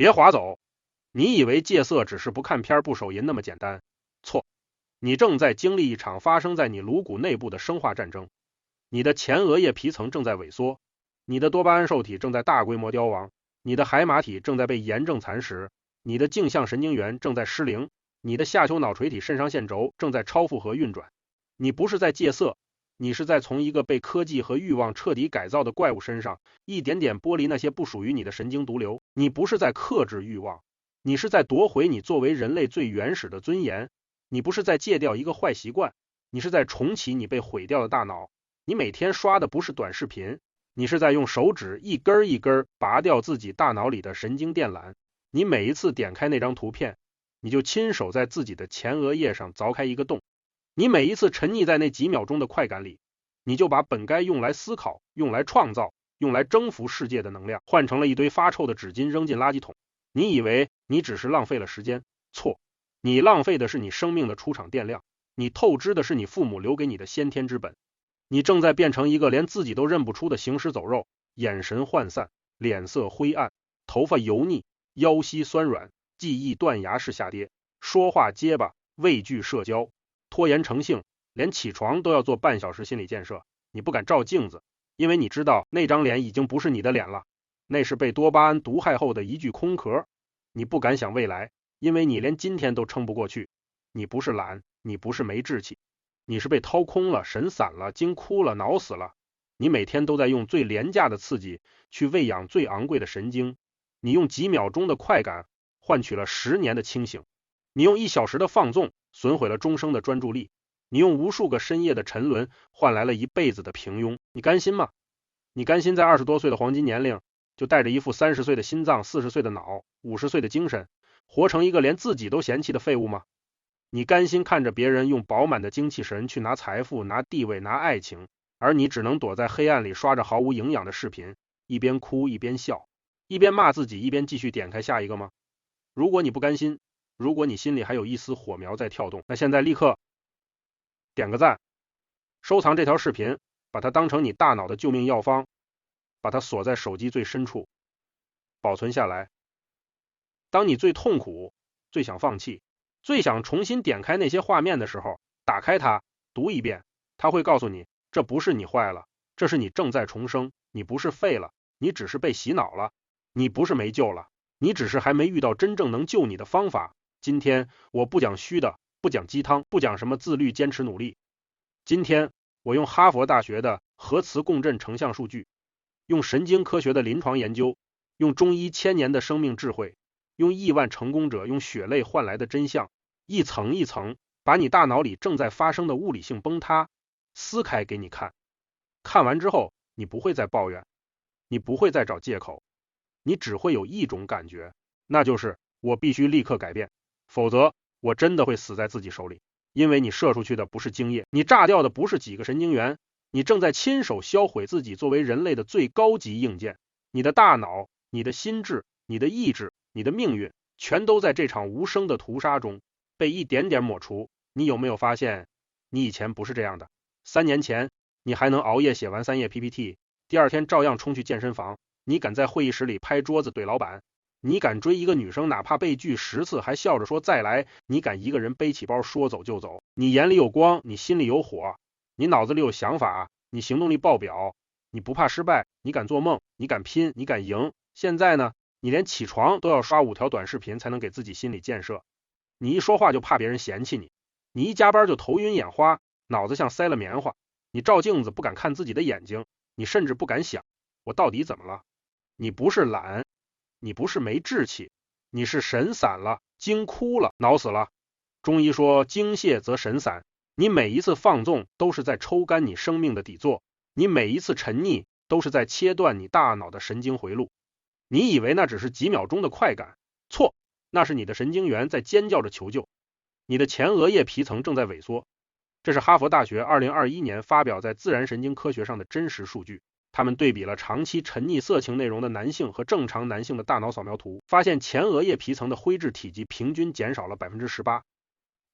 别划走。你以为戒色只是不看片不手淫那么简单？错，你正在经历一场发生在你颅骨内部的生化战争。你的前额叶皮层正在萎缩，你的多巴胺受体正在大规模凋亡，你的海马体正在被炎症蚕食，你的镜像神经元正在失灵，你的下丘脑垂体肾上腺轴正在超负荷运转。你不是在戒色，你是在从一个被科技和欲望彻底改造的怪物身上一点点剥离那些不属于你的神经毒瘤。你不是在克制欲望，你是在夺回你作为人类最原始的尊严。你不是在戒掉一个坏习惯，你是在重启你被毁掉的大脑。你每天刷的不是短视频，你是在用手指一根一根拔掉自己大脑里的神经电缆。你每一次点开那张图片，你就亲手在自己的前额叶上凿开一个洞。你每一次沉溺在那几秒钟的快感里，你就把本该用来思考、用来创造、用来征服世界的能量换成了一堆发臭的纸巾扔进垃圾桶。你以为你只是浪费了时间？错，你浪费的是你生命的出厂电量，你透支的是你父母留给你的先天之本。你正在变成一个连自己都认不出的行尸走肉，眼神涣散，脸色灰暗，头发油腻，腰膝酸软，记忆断崖式下跌，说话结巴，畏惧社交，拖延成性，连起床都要做半小时心理建设。你不敢照镜子，因为你知道那张脸已经不是你的脸了，那是被多巴胺毒害后的一具空壳。你不敢想未来，因为你连今天都撑不过去。你不是懒，你不是没志气，你是被掏空了，神散了，惊哭了，脑死了。你每天都在用最廉价的刺激去喂养最昂贵的神经，你用几秒钟的快感换取了10年的清醒，你用1小时的放纵损毁了终生的专注力，你用无数个深夜的沉沦换来了一辈子的平庸。你甘心吗？你甘心在20多岁的黄金年龄就带着一副30岁的心脏、40岁的脑、50岁的精神，活成一个连自己都嫌弃的废物吗？你甘心看着别人用饱满的精气神去拿财富、拿地位、拿爱情，而你只能躲在黑暗里刷着毫无营养的视频，一边哭一边笑，一边骂自己，一边继续点开下一个吗？如果你不甘心，如果你心里还有一丝火苗在跳动，那现在立刻点个赞，收藏这条视频，把它当成你大脑的救命药方，把它锁在手机最深处，保存下来。当你最痛苦、最想放弃、最想重新点开那些画面的时候，打开它，读一遍，它会告诉你，这不是你坏了，这是你正在重生，你不是废了，你只是被洗脑了，你不是没救了，你只是还没遇到真正能救你的方法。今天我不讲虚的，不讲鸡汤，不讲什么自律、坚持、努力。今天我用哈佛大学的核磁共振成像数据，用神经科学的临床研究，用中医1000年的生命智慧，用亿万成功者用血泪换来的真相，一层一层把你大脑里正在发生的物理性崩塌撕开给你看。看完之后，你不会再抱怨，你不会再找借口，你只会有一种感觉，那就是我必须立刻改变，否则我真的会死在自己手里。因为你射出去的不是精液，你炸掉的不是几个神经元，你正在亲手销毁自己作为人类的最高级硬件。你的大脑、你的心智、你的意志、你的命运，全都在这场无声的屠杀中被一点点抹除。你有没有发现，你以前不是这样的？3年前，你还能熬夜写完3页 PPT， 第二天照样冲去健身房。你敢在会议室里拍桌子怼老板，你敢追一个女生，哪怕被拒10次还笑着说再来，你敢一个人背起包说走就走。你眼里有光，你心里有火，你脑子里有想法，你行动力爆表，你不怕失败，你敢做梦，你敢拼，你敢赢。现在呢，你连起床都要刷5条短视频才能给自己心理建设，你一说话就怕别人嫌弃你，你一加班就头晕眼花，脑子像塞了棉花，你照镜子不敢看自己的眼睛，你甚至不敢想我到底怎么了。你不是懒，你不是没志气，你是神散了，惊哭了，脑死了。中医说精泄则神散，你每一次放纵都是在抽干你生命的底座，你每一次沉溺都是在切断你大脑的神经回路。你以为那只是几秒钟的快感，错，那是你的神经元在尖叫着求救，你的前额叶皮层正在萎缩。这是哈佛大学2021年发表在自然神经科学上的真实数据。他们对比了长期沉溺色情内容的男性和正常男性的大脑扫描图，发现前额叶皮层的灰质体积平均减少了 18%。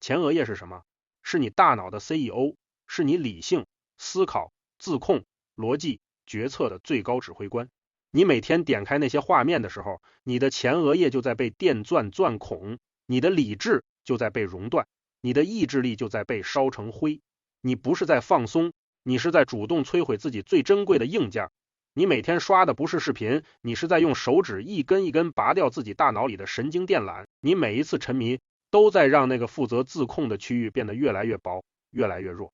前额叶是什么？是你大脑的 CEO， 是你理性、思考、自控、逻辑、决策的最高指挥官。你每天点开那些画面的时候，你的前额叶就在被电钻钻孔，你的理智就在被熔断，你的意志力就在被烧成灰。你不是在放松，你是在主动摧毁自己最珍贵的硬件。你每天刷的不是视频，你是在用手指一根一根拔掉自己大脑里的神经电缆。你每一次沉迷都在让那个负责自控的区域变得越来越薄，越来越弱。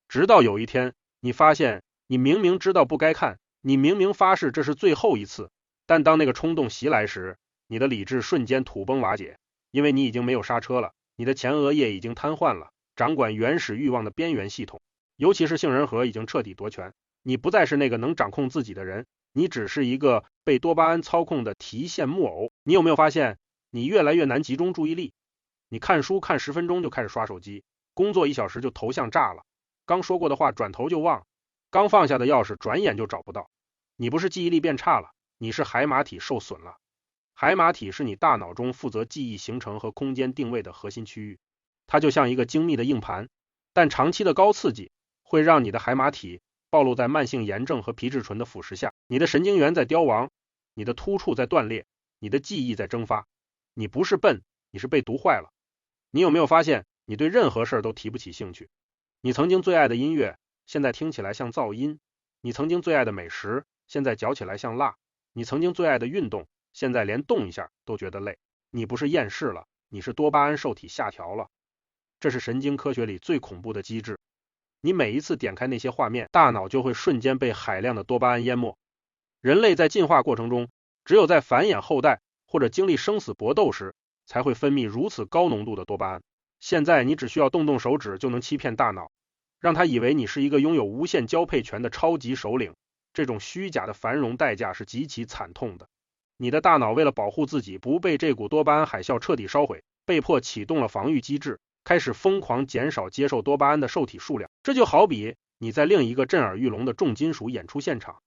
直到有一天，你发现你明明知道不该看，你明明发誓这是最后一次，但当那个冲动袭来时，你的理智瞬间土崩瓦解，因为你已经没有刹车了，你的前额叶已经瘫痪了，掌管原始欲望的边缘系统，尤其是杏仁核已经彻底夺权。你不再是那个能掌控自己的人，你只是一个被多巴胺操控的提线木偶。你有没有发现，你越来越难集中注意力？你看书看10分钟就开始刷手机，工作1小时就头像炸了，刚说过的话转头就忘，刚放下的钥匙转眼就找不到。你不是记忆力变差了，你是海马体受损了。海马体是你大脑中负责记忆形成和空间定位的核心区域，它就像一个精密的硬盘，但长期的高刺激会让你的海马体暴露在慢性炎症和皮质醇的腐蚀下，你的神经元在凋亡，你的突触在断裂，你的记忆在蒸发。你不是笨，你是被毒坏了。你有没有发现，你对任何事都提不起兴趣？你曾经最爱的音乐，现在听起来像噪音；你曾经最爱的美食，现在嚼起来像辣；你曾经最爱的运动，现在连动一下都觉得累。你不是厌世了，你是多巴胺受体下调了。这是神经科学里最恐怖的机制。你每一次点开那些画面，大脑就会瞬间被海量的多巴胺淹没。人类在进化过程中，只有在繁衍后代或者经历生死搏斗时，才会分泌如此高浓度的多巴胺。现在你只需要动动手指就能欺骗大脑，让他以为你是一个拥有无限交配权的超级首领。这种虚假的繁荣代价是极其惨痛的。你的大脑为了保护自己不被这股多巴胺海啸彻底烧毁，被迫启动了防御机制，开始疯狂减少接受多巴胺的受体数量。这就好比你在另一个震耳欲聋的重金属演出现场，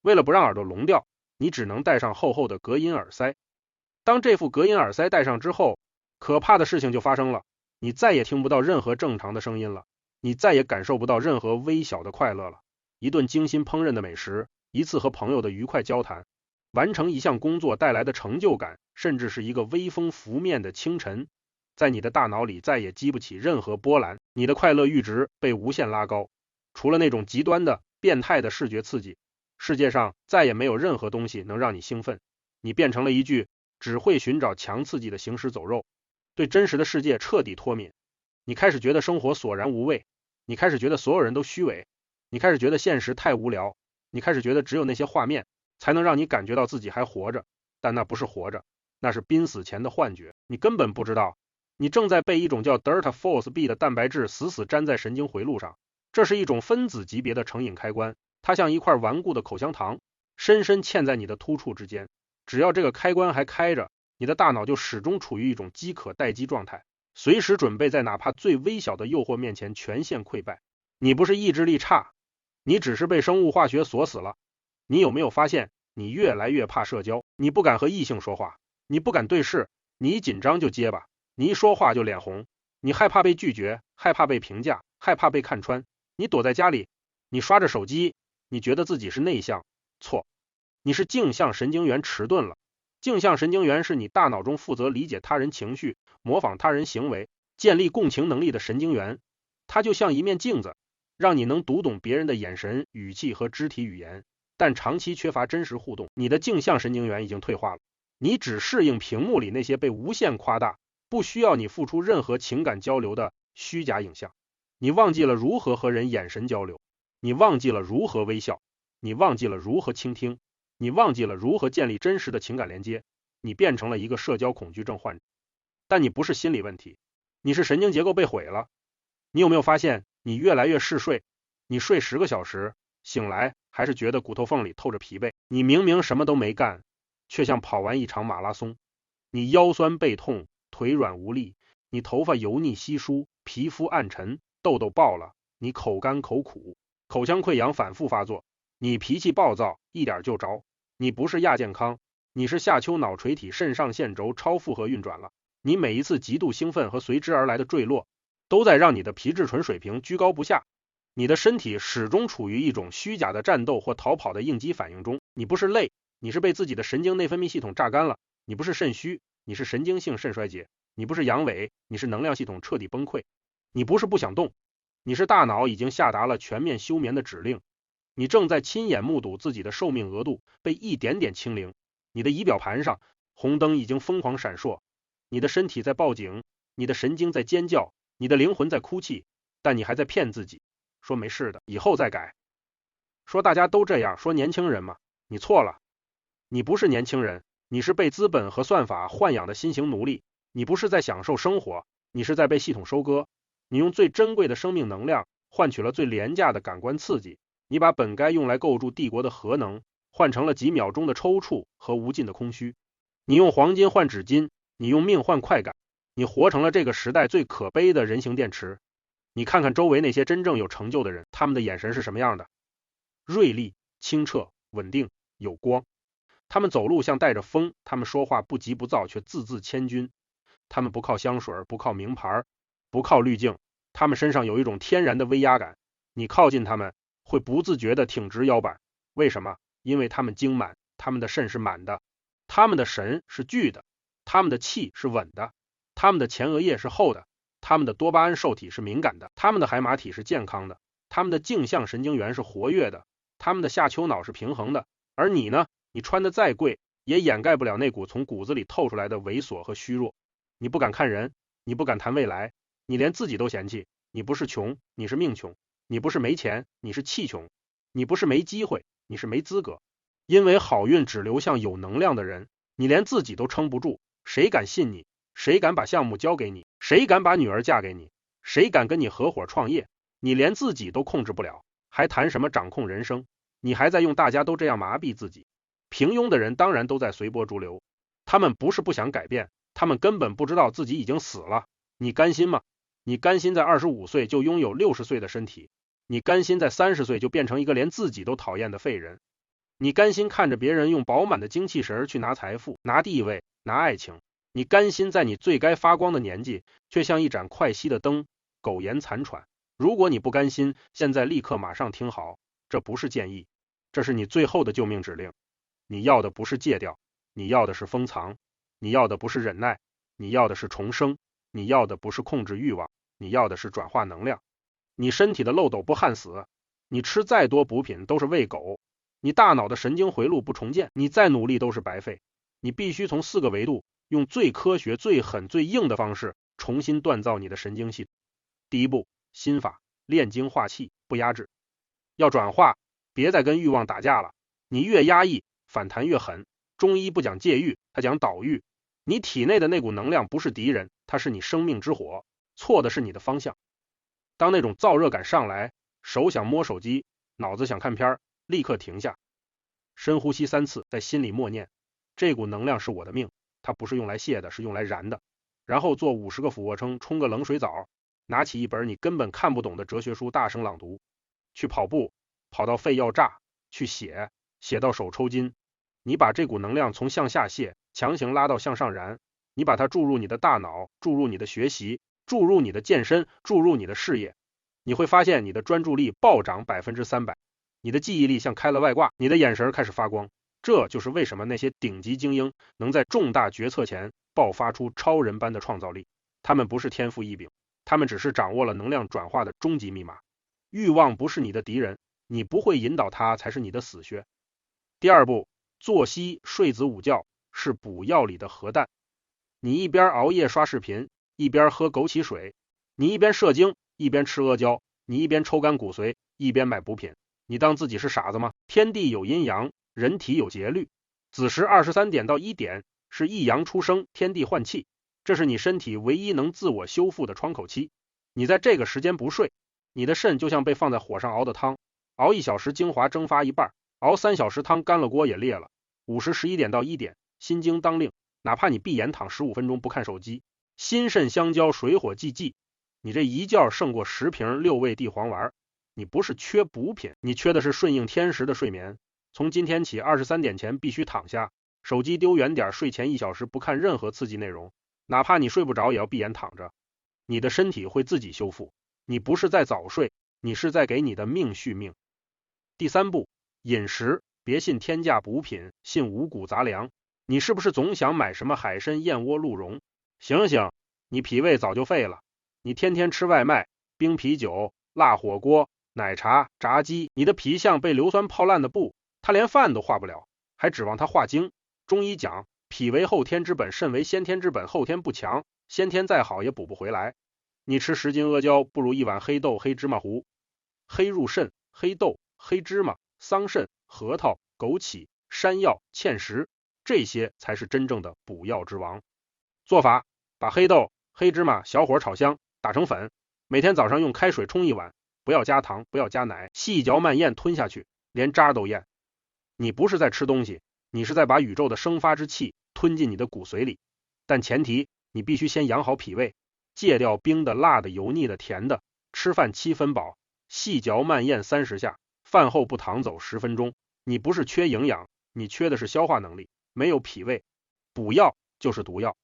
为了不让耳朵聋掉，你只能戴上厚厚的隔音耳塞。当这副隔音耳塞戴上之后，可怕的事情就发生了，你再也听不到任何正常的声音了，你再也感受不到任何微小的快乐了。一顿精心烹饪的美食，一次和朋友的愉快交谈，完成一项工作带来的成就感，甚至是一个微风拂面的清晨，在你的大脑里再也激不起任何波澜，你的快乐阈值被无限拉高。除了那种极端的变态的视觉刺激，世界上再也没有任何东西能让你兴奋。你变成了一具只会寻找强刺激的行尸走肉，对真实的世界彻底脱敏。你开始觉得生活索然无味，你开始觉得所有人都虚伪，你开始觉得现实太无聊，你开始觉得只有那些画面才能让你感觉到自己还活着，但那不是活着，那是濒死前的幻觉。你根本不知道，你正在被一种叫 Delta Force B 的蛋白质死死粘在神经回路上。这是一种分子级别的成瘾开关，它像一块顽固的口香糖，深深嵌在你的突触之间。只要这个开关还开着，你的大脑就始终处于一种饥渴待机状态，随时准备在哪怕最微小的诱惑面前全线溃败。你不是意志力差，你只是被生物化学锁死了。你有没有发现，你越来越怕社交？你不敢和异性说话，你不敢对视，你一紧张就结巴，你一说话就脸红，你害怕被拒绝，害怕被评价，害怕被看穿。你躲在家里，你刷着手机，你觉得自己是内向。错，你是镜像神经元迟钝了。镜像神经元是你大脑中负责理解他人情绪、模仿他人行为、建立共情能力的神经元。它就像一面镜子，让你能读懂别人的眼神、语气和肢体语言，但长期缺乏真实互动。你的镜像神经元已经退化了，你只适应屏幕里那些被无限夸大，不需要你付出任何情感交流的虚假影像。你忘记了如何和人眼神交流，你忘记了如何微笑，你忘记了如何倾听，你忘记了如何建立真实的情感连接。你变成了一个社交恐惧症患者。但你不是心理问题，你是神经结构被毁了。你有没有发现，你越来越嗜睡？你睡10个小时，醒来还是觉得骨头缝里透着疲惫。你明明什么都没干，却像跑完一场马拉松。你腰酸背痛，腿软无力，你头发油腻稀疏，皮肤暗沉，痘痘爆了，你口干口苦，口腔溃疡反复发作，你脾气暴躁，一点就着。你不是亚健康，你是下丘脑垂体肾上腺轴超负荷运转了。你每一次极度兴奋和随之而来的坠落，都在让你的皮质醇水平居高不下。你的身体始终处于一种虚假的战斗或逃跑的应激反应中。你不是累，你是被自己的神经内分泌系统榨干了，你不是肾虚，你是神经性肾衰竭，你不是阳痿，你是能量系统彻底崩溃，你不是不想动，你是大脑已经下达了全面休眠的指令，你正在亲眼目睹自己的寿命额度被一点点清零，你的仪表盘上红灯已经疯狂闪烁，你的身体在报警，你的神经在尖叫，你的灵魂在哭泣，但你还在骗自己，说没事的，以后再改，说大家都这样，说年轻人嘛，你错了，你不是年轻人，你是被资本和算法豢养的新型奴隶，你不是在享受生活，你是在被系统收割，你用最珍贵的生命能量换取了最廉价的感官刺激，你把本该用来构筑帝国的核能换成了几秒钟的抽搐和无尽的空虚，你用黄金换纸巾，你用命换快感，你活成了这个时代最可悲的人形电池。你看看周围那些真正有成就的人，他们的眼神是什么样的？锐利、清澈、稳定、有光。他们走路像带着风，他们说话不急不躁却字字千钧，他们不靠香水，不靠名牌，不靠滤镜，他们身上有一种天然的威压感，你靠近他们会不自觉地挺直腰板。为什么？因为他们精满，他们的肾是满的，他们的神是聚的，他们的气是稳的，他们的前额叶是厚的，他们的多巴胺受体是敏感的，他们的海马体是健康的，他们的镜像神经元是活跃的，他们的下丘脑是平衡的。而你呢？你穿的再贵也掩盖不了那股从骨子里透出来的猥琐和虚弱。你不敢看人，你不敢谈未来，你连自己都嫌弃。你不是穷，你是命穷，你不是没钱，你是气穷，你不是没机会，你是没资格。因为好运只流向有能量的人，你连自己都撑不住，谁敢信你？谁敢把项目交给你？谁敢把女儿嫁给你？谁敢跟你合伙创业？你连自己都控制不了，还谈什么掌控人生？你还在用大家都这样麻痹自己。平庸的人当然都在随波逐流，他们不是不想改变，他们根本不知道自己已经死了。你甘心吗？你甘心在25岁就拥有60岁的身体？你甘心在30岁就变成一个连自己都讨厌的废人？你甘心看着别人用饱满的精气神去拿财富、拿地位、拿爱情？你甘心在你最该发光的年纪，却像一盏快熄的灯，苟延残喘？如果你不甘心，现在立刻马上听好，这不是建议，这是你最后的救命指令。你要的不是戒掉，你要的是封藏，你要的不是忍耐，你要的是重生，你要的不是控制欲望，你要的是转化能量。你身体的漏斗不焊死，你吃再多补品都是喂狗，你大脑的神经回路不重建，你再努力都是白费。你必须从4个维度，用最科学、最狠、最硬的方式重新锻造你的神经系统。第一步，心法，炼精化气，不压制。要转化，别再跟欲望打架了，你越压抑反弹越狠。中医不讲戒欲，他讲导欲。你体内的那股能量不是敌人，它是你生命之火，错的是你的方向。当那种燥热感上来，手想摸手机，脑子想看片，立刻停下，深呼吸3次，在心里默念，这股能量是我的命，它不是用来泄的，是用来燃的。然后做50个俯卧撑，冲个冷水澡，拿起一本你根本看不懂的哲学书大声朗读，去跑步，跑到肺要炸，去写，写到手抽筋。你把这股能量从向下泄强行拉到向上燃，你把它注入你的大脑，注入你的学习，注入你的健身，注入你的事业，你会发现你的专注力暴涨300%，你的记忆力像开了外挂，你的眼神开始发光。这就是为什么那些顶级精英能在重大决策前爆发出超人般的创造力。他们不是天赋异禀，他们只是掌握了能量转化的终极密码。欲望不是你的敌人，你不会引导它才是你的死穴。第二步，作息睡子午觉是补药里的核弹。你一边熬夜刷视频，一边喝枸杞水，你一边射精，一边吃阿胶，你一边抽干骨髓，一边买补品，你当自己是傻子吗？天地有阴阳，人体有节律，子时23点到1点是一阳出生，天地换气，这是你身体唯一能自我修复的窗口期。你在这个时间不睡，你的肾就像被放在火上熬的汤，熬1小时精华蒸发一半，熬3小时汤干了锅也裂了。午时11点到1点心经当令，哪怕你闭眼躺15分钟不看手机，心肾相交，水火既济，你这一觉胜过10瓶6味地黄丸。你不是缺补品，你缺的是顺应天时的睡眠。从今天起23点前必须躺下，手机丢远点，睡前1小时不看任何刺激内容，哪怕你睡不着也要闭眼躺着。你的身体会自己修复，你不是在早睡，你是在给你的命续命。第三步，饮食别信天价补品，信五谷杂粮。你是不是总想买什么海参、燕窝、鹿茸？醒醒，你脾胃早就废了。你天天吃外卖、冰啤酒、辣火锅、奶茶、炸鸡，你的脾像被硫酸泡烂的布，它连饭都化不了，还指望它化精。中医讲，脾为后天之本，肾为先天之本，后天不强，先天再好也补不回来。你吃10斤阿胶，不如一碗黑豆、黑芝麻糊。黑入肾，黑豆、黑芝麻、桑葚、核桃、枸杞、山药、芡实，这些才是真正的补药之王。做法：把黑豆、黑芝麻小火炒香，打成粉，每天早上用开水冲一碗，不要加糖，不要加奶，细嚼慢咽吞下去，连渣都咽。你不是在吃东西，你是在把宇宙的生发之气吞进你的骨髓里。但前提，你必须先养好脾胃，戒掉冰的、辣的、油腻的、甜的，吃饭7分饱，细嚼慢咽30下，饭后不淌走10分钟。你不是缺营养，你缺的是消化能力，没有脾胃，补药就是毒药。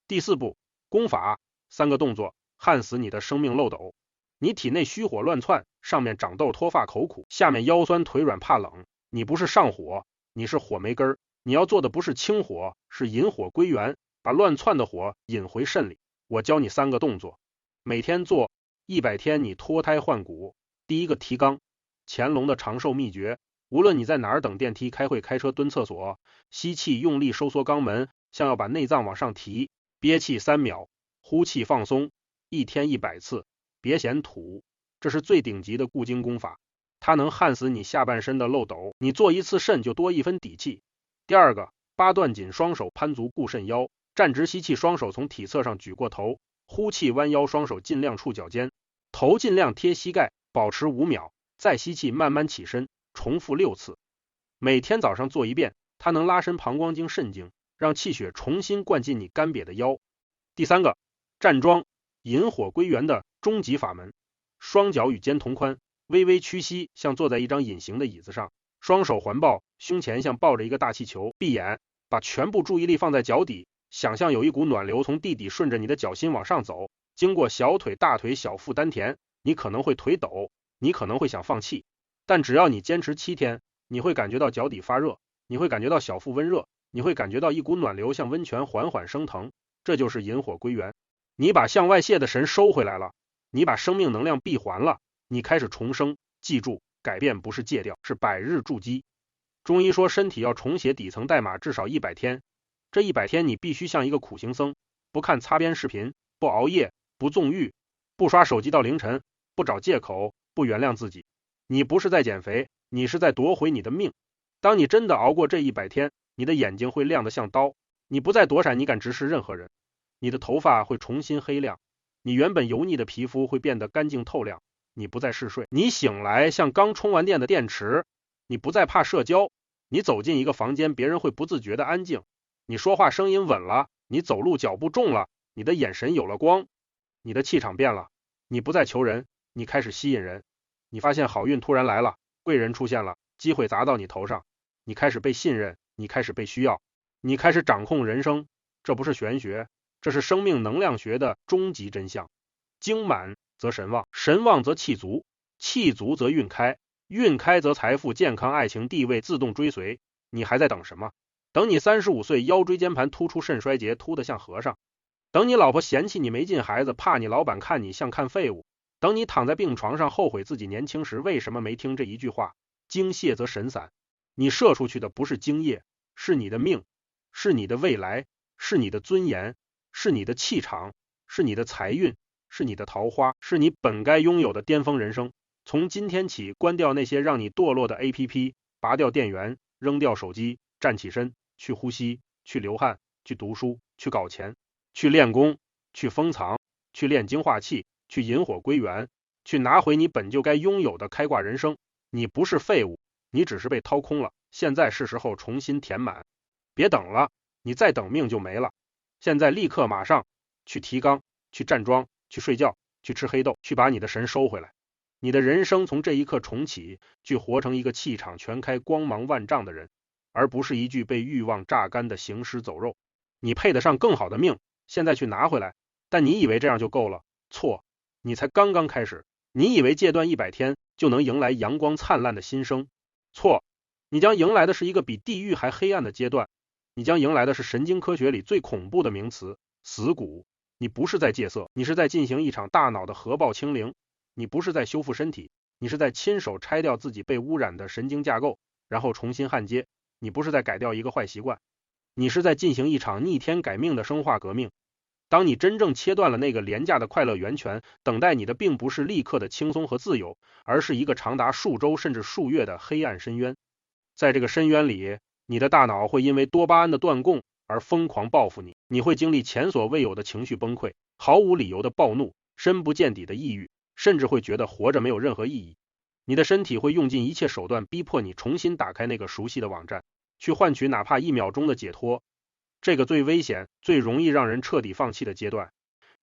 第4步，功法，3个动作，焊死你的生命漏斗。你体内虚火乱窜，上面长痘脱发口苦，下面腰酸腿软怕冷，你不是上火，你是火没根儿。你要做的不是清火，是引火归元，把乱窜的火引回肾里。我教你3个动作，每天做100天，你脱胎换骨。第一个，提肛，乾隆的长寿秘诀，无论你在哪儿等电梯、开会、开车、蹲厕所，吸气用力收缩肛门，像要把内脏往上提，憋气3秒，呼气放松，1天100次，别嫌土，这是最顶级的固精功法，它能焊死你下半身的漏斗，你做1次肾就多1分底气。第2个，八段锦，双手攀足固肾腰，站直吸气，双手从体侧上举过头，呼气弯腰，双手尽量触脚尖，头尽量贴膝盖，保持5秒，再吸气慢慢起身，重复6次。每天早上做1遍，它能拉伸膀胱经、肾经，让气血重新灌进你干瘪的腰。第3个，站桩，引火归元的终极法门，双脚与肩同宽，微微屈膝，像坐在一张隐形的椅子上，双手环抱，胸前像抱着一个大气球，闭眼，把全部注意力放在脚底，想象有一股暖流从地底顺着你的脚心往上走，经过小腿、大腿、小腹、丹田，你可能会腿抖，你可能会想放弃，但只要你坚持7天，你会感觉到脚底发热，你会感觉到小腹温热，你会感觉到一股暖流像温泉缓缓升腾，这就是引火归元。你把向外泄的神收回来了，你把生命能量闭环了，你开始重生。记住，改变不是戒掉，是百日筑基。中医说身体要重写底层代码至少100天，这100天你必须像一个苦行僧，不看擦边视频，不熬夜，不纵欲，不刷手机到凌晨，不找借口，不原谅自己。你不是在减肥，你是在夺回你的命。当你真的熬过这100天，你的眼睛会亮得像刀，你不再躲闪，你敢直视任何人，你的头发会重新黑亮，你原本油腻的皮肤会变得干净透亮，你不再嗜睡，你醒来像刚充完电的电池，你不再怕社交，你走进一个房间，别人会不自觉的安静，你说话声音稳了，你走路脚步重了，你的眼神有了光，你的气场变了，你不再求人，你开始吸引人，你发现好运突然来了，贵人出现了，机会砸到你头上，你开始被信任，你开始被需要，你开始掌控人生。这不是玄学，这是生命能量学的终极真相。精满则神旺，神旺则气足，气足则运开，运开则财富、健康、爱情、地位自动追随。你还在等什么？等你35岁腰椎间盘突出、肾衰竭，秃得像和尚；等你老婆嫌弃你没劲孩子，怕你老板看你像看废物；等你躺在病床上后悔自己年轻时为什么没听这一句话。精泄则神散，你射出去的不是精液，是你的命，是你的未来，是你的尊严，是你的气场，是你的财运，是你的桃花，是你本该拥有的巅峰人生。从今天起，关掉那些让你堕落的 APP， 拔掉电源，扔掉手机，站起身，去呼吸，去流汗，去读书，去搞钱，去练功，去封藏，去炼精化气，去引火归元，去拿回你本就该拥有的开挂人生。你不是废物，你只是被掏空了，现在是时候重新填满。别等了，你再等命就没了。现在立刻马上去提肛，去站桩，去睡觉，去吃黑豆，去把你的神收回来。你的人生从这一刻重启，去活成一个气场全开、光芒万丈的人，而不是一具被欲望榨干的行尸走肉。你配得上更好的命，现在去拿回来。但你以为这样就够了？错，你才刚刚开始。你以为戒断100天就能迎来阳光灿烂的新生？错，你将迎来的是一个比地狱还黑暗的阶段，你将迎来的是神经科学里最恐怖的名词——死骨。你不是在戒色，你是在进行一场大脑的核爆清零。你不是在修复身体，你是在亲手拆掉自己被污染的神经架构，然后重新焊接。你不是在改掉一个坏习惯，你是在进行一场逆天改命的生化革命。当你真正切断了那个廉价的快乐源泉，等待你的并不是立刻的轻松和自由，而是一个长达数周甚至数月的黑暗深渊。在这个深渊里，你的大脑会因为多巴胺的断供而疯狂报复你，你会经历前所未有的情绪崩溃，毫无理由的暴怒，深不见底的抑郁，甚至会觉得活着没有任何意义。你的身体会用尽一切手段逼迫你重新打开那个熟悉的网站，去换取哪怕1秒钟的解脱。这个最危险、最容易让人彻底放弃的阶段，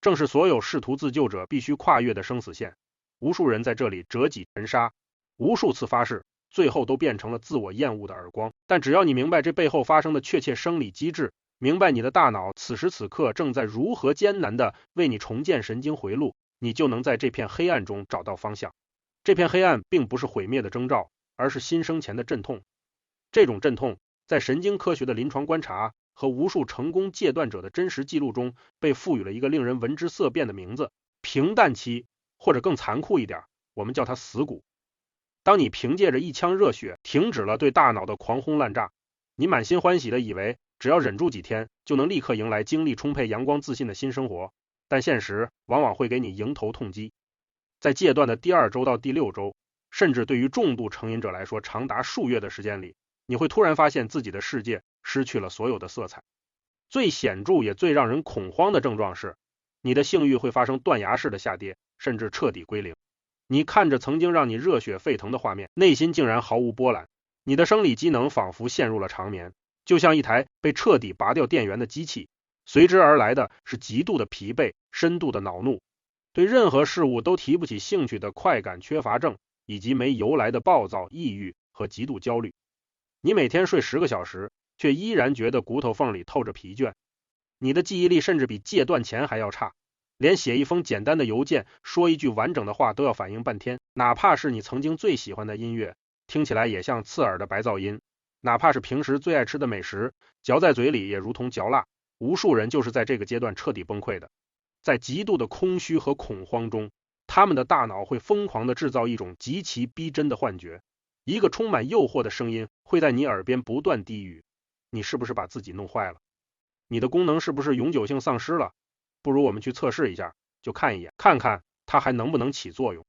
正是所有试图自救者必须跨越的生死线。无数人在这里折戟沉沙，无数次发誓，最后都变成了自我厌恶的耳光。但只要你明白这背后发生的确切生理机制，明白你的大脑此时此刻正在如何艰难地为你重建神经回路，你就能在这片黑暗中找到方向。这片黑暗并不是毁灭的征兆，而是新生前的阵痛。这种阵痛在神经科学的临床观察和无数成功戒断者的真实记录中被赋予了一个令人闻之色变的名字——平淡期，或者更残酷一点，我们叫它死谷。当你凭借着一腔热血停止了对大脑的狂轰滥炸，你满心欢喜地以为只要忍住几天就能立刻迎来精力充沛、阳光自信的新生活，但现实往往会给你迎头痛击。在戒断的第2周到第6周，甚至对于重度成瘾者来说长达数月的时间里，你会突然发现自己的世界失去了所有的色彩。最显著也最让人恐慌的症状是，你的性欲会发生断崖式的下跌，甚至彻底归零。你看着曾经让你热血沸腾的画面，内心竟然毫无波澜。你的生理机能仿佛陷入了长眠，就像一台被彻底拔掉电源的机器。随之而来的是极度的疲惫、深度的恼怒，对任何事物都提不起兴趣的快感缺乏症，以及没由来的暴躁、抑郁和极度焦虑。你每天睡10个小时，却依然觉得骨头缝里透着疲倦。你的记忆力甚至比戒断前还要差，连写一封简单的邮件、说一句完整的话都要反应半天。哪怕是你曾经最喜欢的音乐，听起来也像刺耳的白噪音；哪怕是平时最爱吃的美食，嚼在嘴里也如同嚼蜡。无数人就是在这个阶段彻底崩溃的。在极度的空虚和恐慌中，他们的大脑会疯狂地制造一种极其逼真的幻觉，一个充满诱惑的声音会在你耳边不断低语：你是不是把自己弄坏了？你的功能是不是永久性丧失了？不如我们去测试一下，就看一眼，看看它还能不能起作用。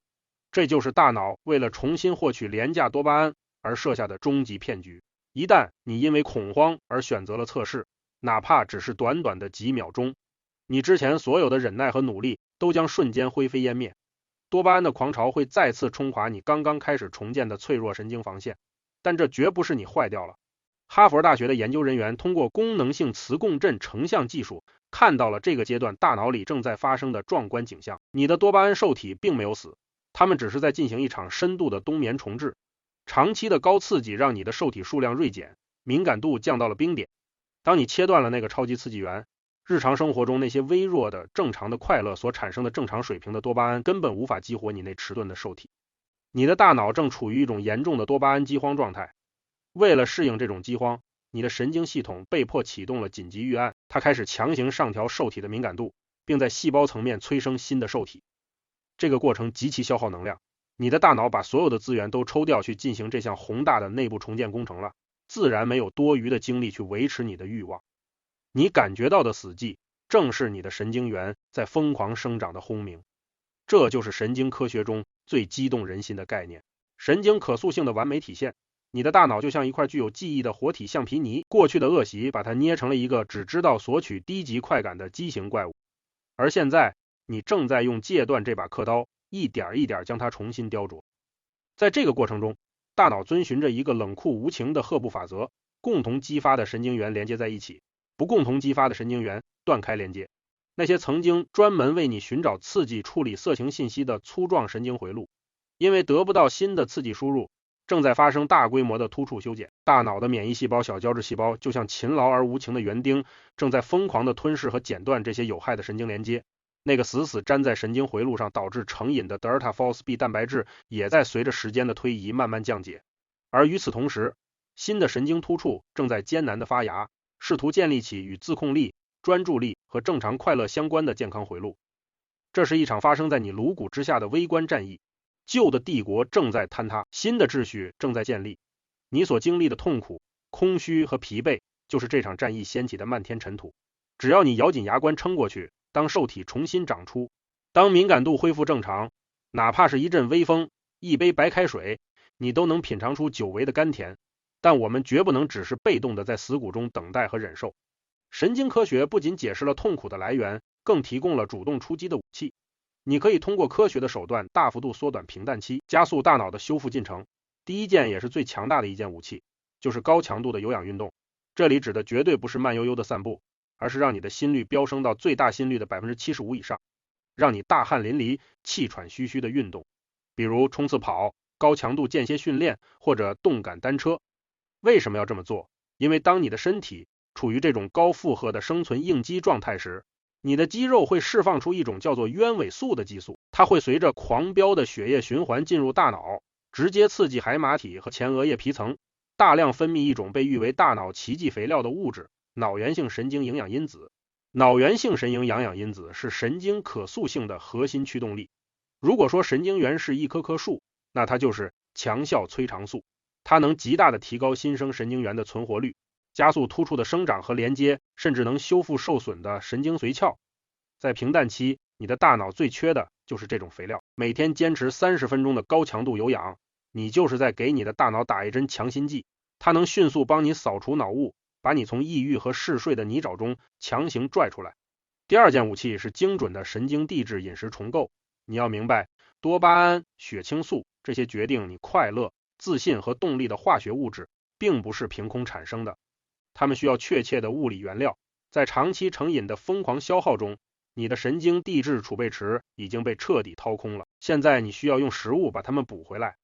这就是大脑为了重新获取廉价多巴胺而设下的终极骗局。一旦你因为恐慌而选择了测试，哪怕只是短短的几秒钟，你之前所有的忍耐和努力都将瞬间灰飞烟灭。多巴胺的狂潮会再次冲垮你刚刚开始重建的脆弱神经防线，但这绝不是你坏掉了。哈佛大学的研究人员通过功能性磁共振成像技术，看到了这个阶段大脑里正在发生的壮观景象。你的多巴胺受体并没有死，它们只是在进行一场深度的冬眠重置。长期的高刺激让你的受体数量锐减，敏感度降到了冰点。当你切断了那个超级刺激源，日常生活中那些微弱的正常的快乐所产生的正常水平的多巴胺根本无法激活你那迟钝的受体。你的大脑正处于一种严重的多巴胺饥荒状态。为了适应这种饥荒，你的神经系统被迫启动了紧急预案，它开始强行上调受体的敏感度，并在细胞层面催生新的受体。这个过程极其消耗能量，你的大脑把所有的资源都抽调去进行这项宏大的内部重建工程了，自然没有多余的精力去维持你的欲望。你感觉到的死寂，正是你的神经元在疯狂生长的轰鸣。这就是神经科学中最激动人心的概念——神经可塑性的完美体现。你的大脑就像一块具有记忆的活体橡皮泥，过去的恶习把它捏成了一个只知道索取低级快感的畸形怪物。而现在，你正在用戒断这把刻刀，一点一点将它重新雕琢。在这个过程中，大脑遵循着一个冷酷无情的赫布法则，共同激发的神经元连接在一起，不共同激发的神经元断开连接。那些曾经专门为你寻找刺激、处理色情信息的粗壮神经回路，因为得不到新的刺激输入，正在发生大规模的突触修剪。大脑的免疫细胞、小胶质细胞就像勤劳而无情的园丁，正在疯狂地吞噬和剪断这些有害的神经连接。那个死死粘在神经回路上导致成瘾的德尔塔 phosphB 蛋白质也在随着时间的推移慢慢降解。而与此同时，新的神经突触正在艰难的发芽，试图建立起与自控力、专注力和正常快乐相关的健康回路。这是一场发生在你颅骨之下的微观战役，旧的帝国正在坍塌，新的秩序正在建立。你所经历的痛苦、空虚和疲惫，就是这场战役掀起的漫天尘土。只要你咬紧牙关撑过去，当受体重新长出，当敏感度恢复正常，哪怕是一阵微风、一杯白开水，你都能品尝出久违的甘甜。但我们绝不能只是被动的在死谷中等待和忍受。神经科学不仅解释了痛苦的来源，更提供了主动出击的武器。你可以通过科学的手段大幅度缩短平淡期，加速大脑的修复进程。第一件也是最强大的一件武器，就是高强度的有氧运动。这里指的绝对不是慢悠悠的散步，而是让你的心率飙升到最大心率的 75% 以上，让你大汗淋漓、气喘吁吁的运动，比如冲刺跑、高强度间歇训练或者动感单车。为什么要这么做？因为当你的身体处于这种高负荷的生存应激状态时，你的肌肉会释放出一种叫做鸢尾素的激素，它会随着狂飙的血液循环进入大脑，直接刺激海马体和前额叶皮层，大量分泌一种被誉为大脑奇迹肥料的物质——脑源性神经营养因子。脑源性神经营养因子是神经可塑性的核心驱动力。如果说神经元是一棵棵树，那它就是强效催长素，它能极大的提高新生神经元的存活率，加速突触的生长和连接，甚至能修复受损的神经髓鞘。在平淡期，你的大脑最缺的就是这种肥料。每天坚持30分钟的高强度有氧，你就是在给你的大脑打一针强心剂，它能迅速帮你扫除脑雾，把你从抑郁和嗜睡的泥沼中强行拽出来。第二件武器是精准的神经递质饮食重构。你要明白，多巴胺、血清素这些决定你快乐、自信和动力的化学物质，并不是凭空产生的，它们需要确切的物理原料。在长期成瘾的疯狂消耗中，你的神经递质储备池已经被彻底掏空了，现在你需要用食物把它们补回来。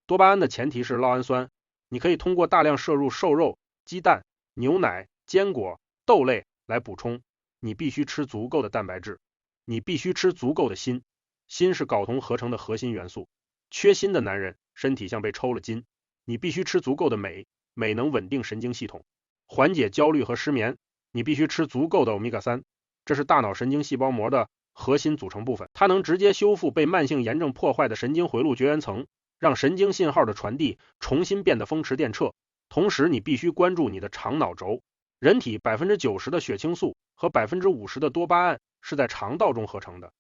多巴胺的前提是酪氨酸，你可以通过大量摄入瘦肉、鸡蛋、牛奶、坚果、豆类来补充。你必须吃足够的蛋白质，你必须吃足够的锌。锌是睾酮合成的核心元素，缺锌的男人身体像被抽了筋。你必须吃足够的镁，镁能稳定神经系统，缓解焦虑和失眠。你必须吃足够的欧米伽3，这是大脑神经细胞膜的核心组成部分，它能直接修复被慢性炎症破坏的神经回路绝缘层，让神经信号的传递重新变得风驰电掣。同时你必须关注你的肠脑轴。人体 90% 的血清素和 50% 的多巴胺是在肠道中合成的。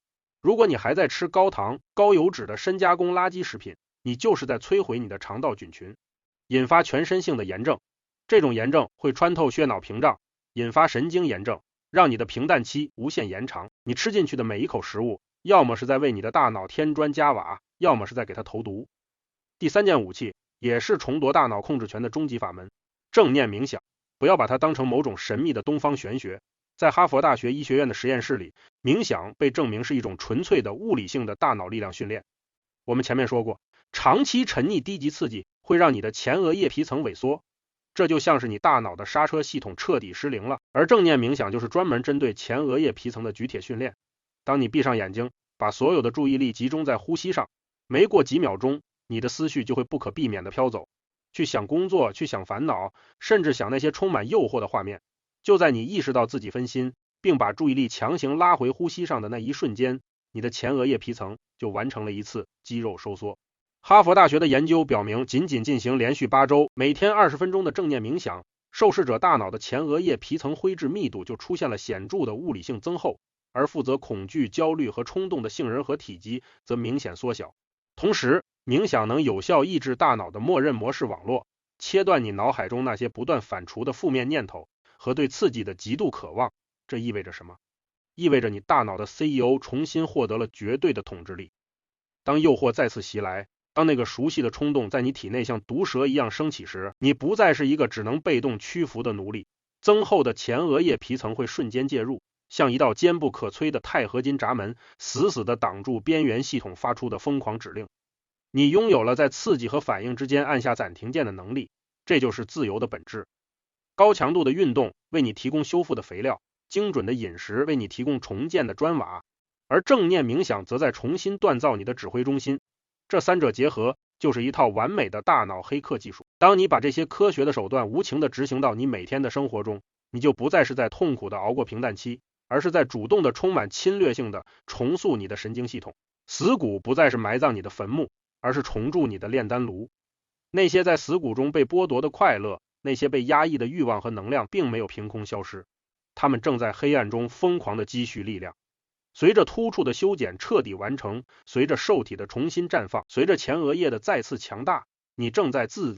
如果你还在吃高糖、高油脂的深加工垃圾食品，你就是在摧毁你的肠道菌群，引发全身性的炎症。这种炎症会穿透血脑屏障，引发神经炎症，让你的平淡期无限延长。你吃进去的每一口食物，要么是在为你的大脑添砖加瓦，要么是在给它投毒。第三件武器，也是重夺大脑控制权的终极法门，正念冥想。不要把它当成某种神秘的东方玄学。在哈佛大学医学院的实验室里，冥想被证明是一种纯粹的物理性的大脑力量训练。我们前面说过，长期沉溺低级刺激会让你的前额叶皮层萎缩，这就像是你大脑的刹车系统彻底失灵了。而正念冥想就是专门针对前额叶皮层的举铁训练。当你闭上眼睛，把所有的注意力集中在呼吸上，没过几秒钟，你的思绪就会不可避免地飘走，去想工作，去想烦恼，甚至想那些充满诱惑的画面。就在你意识到自己分心，并把注意力强行拉回呼吸上的那一瞬间，你的前额叶皮层就完成了一次肌肉收缩。哈佛大学的研究表明，仅仅进行连续8周，每天20分钟的正念冥想，受试者大脑的前额叶皮层灰质密度就出现了显著的物理性增厚，而负责恐惧、焦虑和冲动的杏仁核体积则明显缩小。同时，冥想能有效抑制大脑的默认模式网络，切断你脑海中那些不断反刍的负面念头和对刺激的极度渴望。这意味着什么？意味着你大脑的 CEO 重新获得了绝对的统治力。当诱惑再次袭来，当那个熟悉的冲动在你体内像毒蛇一样升起时，你不再是一个只能被动屈服的奴隶。增厚的前额叶皮层会瞬间介入，像一道坚不可摧的钛合金闸门，死死地挡住边缘系统发出的疯狂指令。你拥有了在刺激和反应之间按下暂停键的能力，这就是自由的本质。高强度的运动为你提供修复的肥料，精准的饮食为你提供重建的砖瓦，而正念冥想则在重新锻造你的指挥中心。这三者结合，就是一套完美的大脑黑客技术。当你把这些科学的手段无情地执行到你每天的生活中，你就不再是在痛苦地熬过平淡期，而是在主动的、充满侵略性的重塑你的神经系统。死谷不再是埋葬你的坟墓，而是重铸你的炼丹炉。那些在死谷中被剥夺的快乐，那些被压抑的欲望和能量，并没有凭空消失，它们正在黑暗中疯狂地积蓄力量。随着突触的修剪彻底完成，随着受体的重新绽放，随着前额叶的再次强大，你正在自